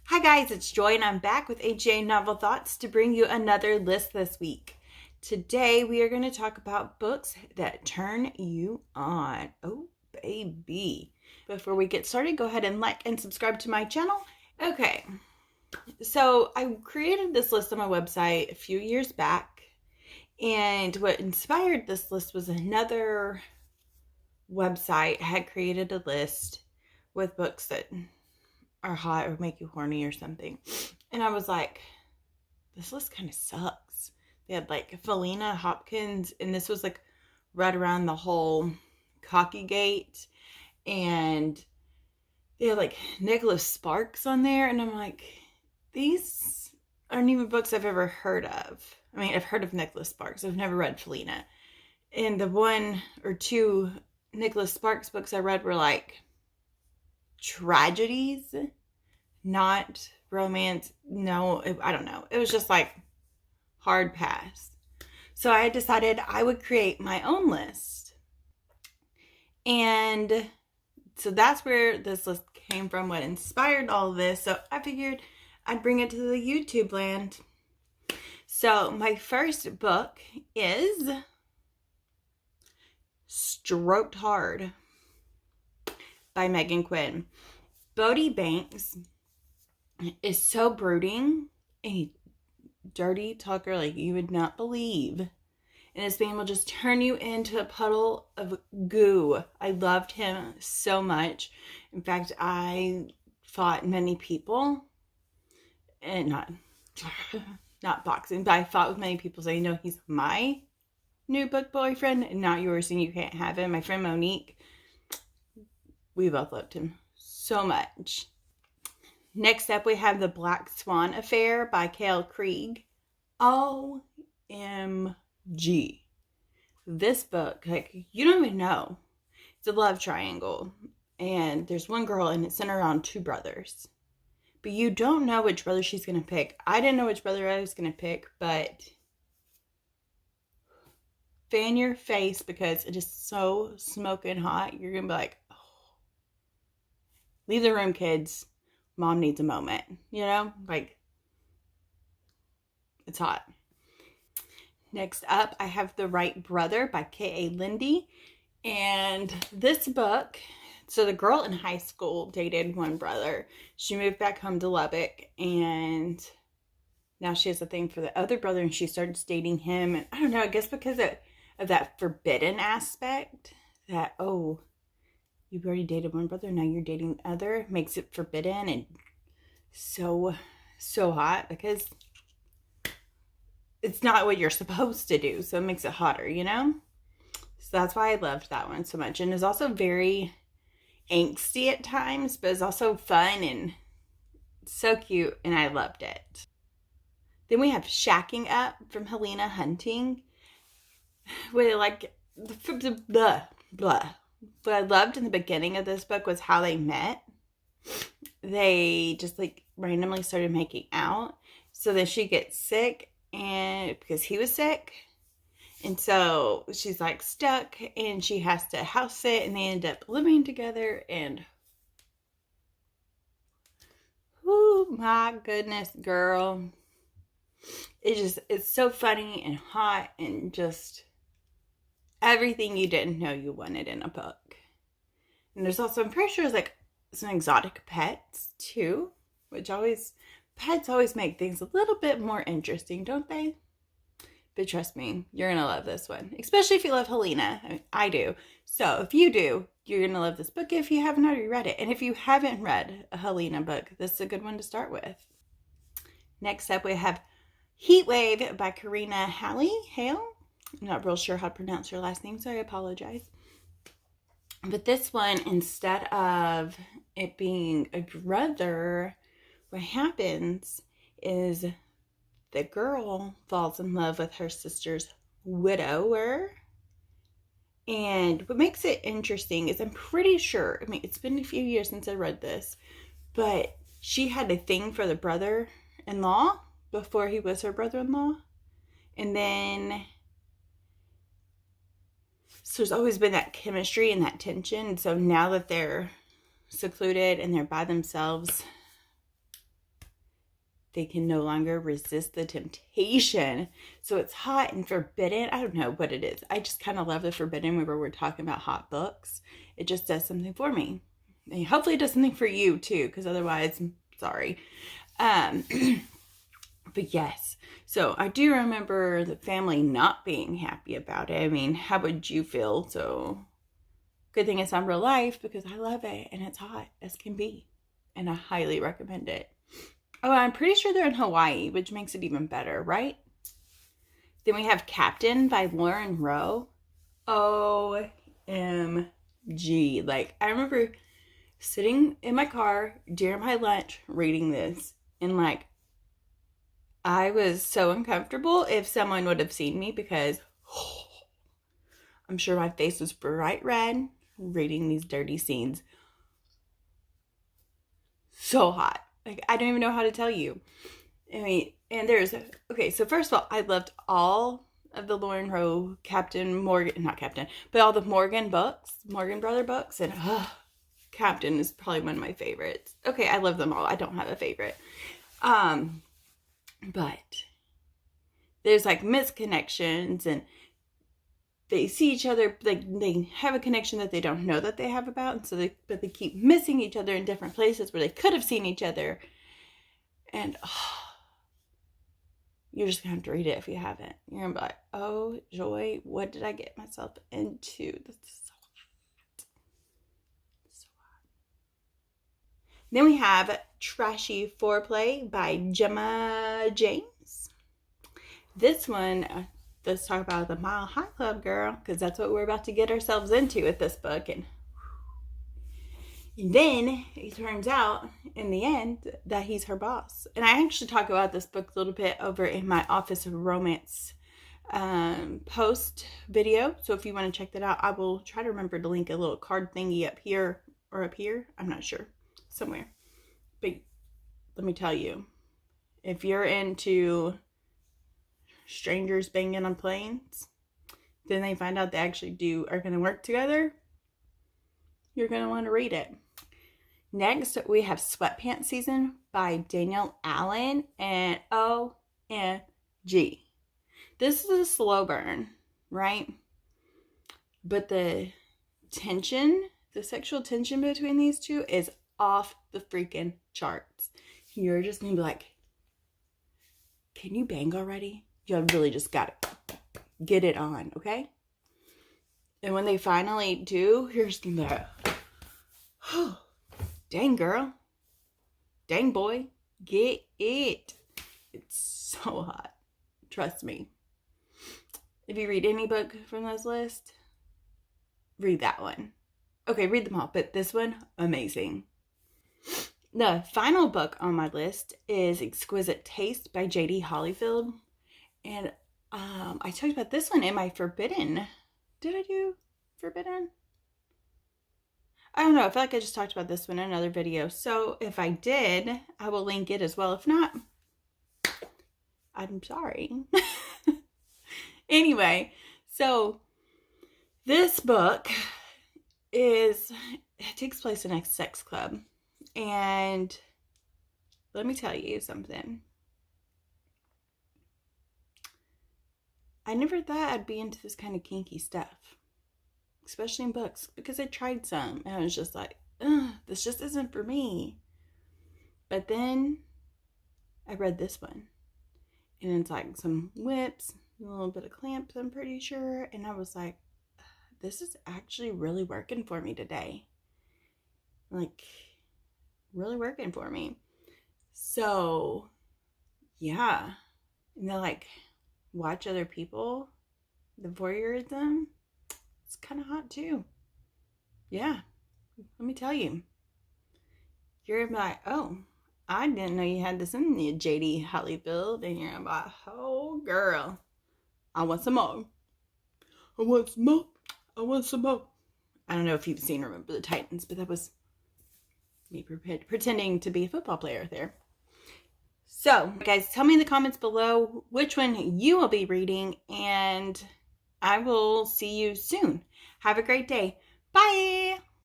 Hi guys, it's Joy and I'm back with AJ Novel Thoughts to bring you another list this week. Today we are going to talk about books that turn you on. Oh baby. Before we get started, go ahead and like and subscribe to my channel. Okay, so I created this list on my website a few years back, and what inspired this list was another website had created a list with books that are hot or make you horny or something. And I was like, this list kind of sucks. They had like Felina Hopkins, and this was like right around the whole Cocky Gate, and they had like Nicholas Sparks on there, and I'm like, these aren't even books I've ever heard of. I mean, I've heard of Nicholas Sparks. I've never read Felina. And the one or two Nicholas Sparks books I read were like tragedies, not romance. No, I don't know. It was just like hard pass. So I decided I would create my own list. And so that's where this list came from, what inspired all of this. So I figured I'd bring it to the YouTube land. So my first book is Stroked Hard by Megan Quinn. Bodie Banks is so brooding and dirty talker like you would not believe. And his man will just turn you into a puddle of goo. I loved him so much. In fact, I fought many people, and not boxing, but I fought with many people saying, no, he's my new book boyfriend and not yours, and you can't have him. My friend Monique, we both loved him so much. Next up, we have The Black Swan Affair by Cale Krieg. OMG. This book, like, you don't even know. It's a love triangle. And there's one girl, and it's centered on two brothers. But you don't know which brother she's going to pick. I didn't know which brother I was going to pick, but fan your face because it is so smoking hot. You're going to be like, oh. Leave the room, kids. Mom needs a moment, you know, like, it's hot. Next up, I have The Wright Brother by K.A. Lindy. And this book, so the girl in high school dated one brother. She moved back home to Lubbock, and now she has a thing for the other brother, and she started dating him. And I don't know, I guess because of that forbidden aspect, that, oh, you've already dated one brother, now you're dating the other, makes it forbidden and so hot because it's not what you're supposed to do. So it makes it hotter, you know? So that's why I loved that one so much. And it's also very angsty at times, but it's also fun and so cute, and I loved it. Then we have Shacking Up from Helena Hunting. With like blah. What I loved in the beginning of this book was how they met. They just like randomly started making out. So then she gets sick, and because he was sick, and so she's like stuck, and she has to house sit, and they end up living together. And oh my goodness, girl, it's so funny and hot and just everything you didn't know you wanted in a book. And there's also, I'm pretty sure, like some exotic pets too, which pets always make things a little bit more interesting, don't they? But trust me, you're gonna love this one, especially if you love Helena. I mean, I do. So if you do, you're gonna love this book if you haven't already read it. And if you haven't read a Helena book, this is a good one to start with. Next up, we have Heatwave by Karina Hale. I'm not real sure how to pronounce her last name, so I apologize. But this one, instead of it being a brother, what happens is the girl falls in love with her sister's widower. And what makes it interesting is I'm pretty sure, I mean, it's been a few years since I read this, but she had a thing for the brother-in-law before he was her brother-in-law. And then so there's always been that chemistry and that tension. So now that they're secluded and they're by themselves, they can no longer resist the temptation. So it's hot and forbidden. I don't know what it is. I just kind of love the forbidden whenever we're talking about hot books. It just does something for me. And hopefully it does something for you too, because otherwise, sorry. But yes, so I do remember the family not being happy about it. I mean, how would you feel? So good thing it's on real life because I love it and it's hot as can be. And I highly recommend it. Oh, I'm pretty sure they're in Hawaii, which makes it even better, right? Then we have Captain by Lauren Rowe. OMG. Like, I remember sitting in my car during my lunch reading this, and like, I was so uncomfortable if someone would have seen me because I'm sure my face was bright red reading these dirty scenes. So hot. Like, I don't even know how to tell you. I mean, and okay, so first of all, I loved all of the Lauren Rowe all the Morgan Brother books, and Captain is probably one of my favorites. Okay, I love them all. I don't have a favorite. But there's like misconnections, and they see each other, like they have a connection that they don't know that they have about, and so they keep missing each other in different places where they could have seen each other. And you're just gonna have to read it if you haven't. You're gonna be like, oh joy, what did I get myself into? This is so hot. So hot. Then we have Trashy Foreplay by Gemma James. This one, let's talk about the Mile High Club, girl, because that's what we're about to get ourselves into with this book. And then it turns out in the end that he's her boss. And I actually talk about this book a little bit over in my Office of Romance post video. So if you want to check that out, I will try to remember to link a little card thingy up here or up here. I'm not sure. Somewhere. But let me tell you, if you're into strangers banging on planes, then they find out they actually are going to work together, you're going to want to read it. Next, we have Sweatpants Season by Danielle Allen, and OMG. This is a slow burn, right? But the sexual tension between these two is off the freaking charts. You're just going to be like, can you bang already? You really just got to get it on, okay? And when they finally do, you're just going to be like, oh, dang girl. Dang boy. Get it. It's so hot. Trust me. If you read any book from this list, read that one. Okay, read them all, but this one, amazing. The final book on my list is Exquisite Taste by J.D. Hollyfield. And I talked about this one in my Forbidden. Did I do Forbidden? I don't know. I feel like I just talked about this one in another video. So if I did, I will link it as well. If not, I'm sorry. Anyway, so this book takes place in a sex club. And let me tell you something. I never thought I'd be into this kind of kinky stuff, especially in books, because I tried some and I was just like, ugh, this just isn't for me. But then I read this one, and it's like some whips, a little bit of clamps, I'm pretty sure, and I was like, this is actually really working for me today. Like, really working for me. So yeah, and they're like, watch other people, the voyeurism, it's kind of hot too. Yeah, let me tell you, you're like, oh, I didn't know you had this in the J.D. Hollyfield, and you're like, oh girl, I want some more. I want some more. I want some more. I don't know if you've seen Remember the Titans, but that was me pretending to be a football player there. So, guys, tell me in the comments below which one you will be reading, and I will see you soon. Have a great day. Bye!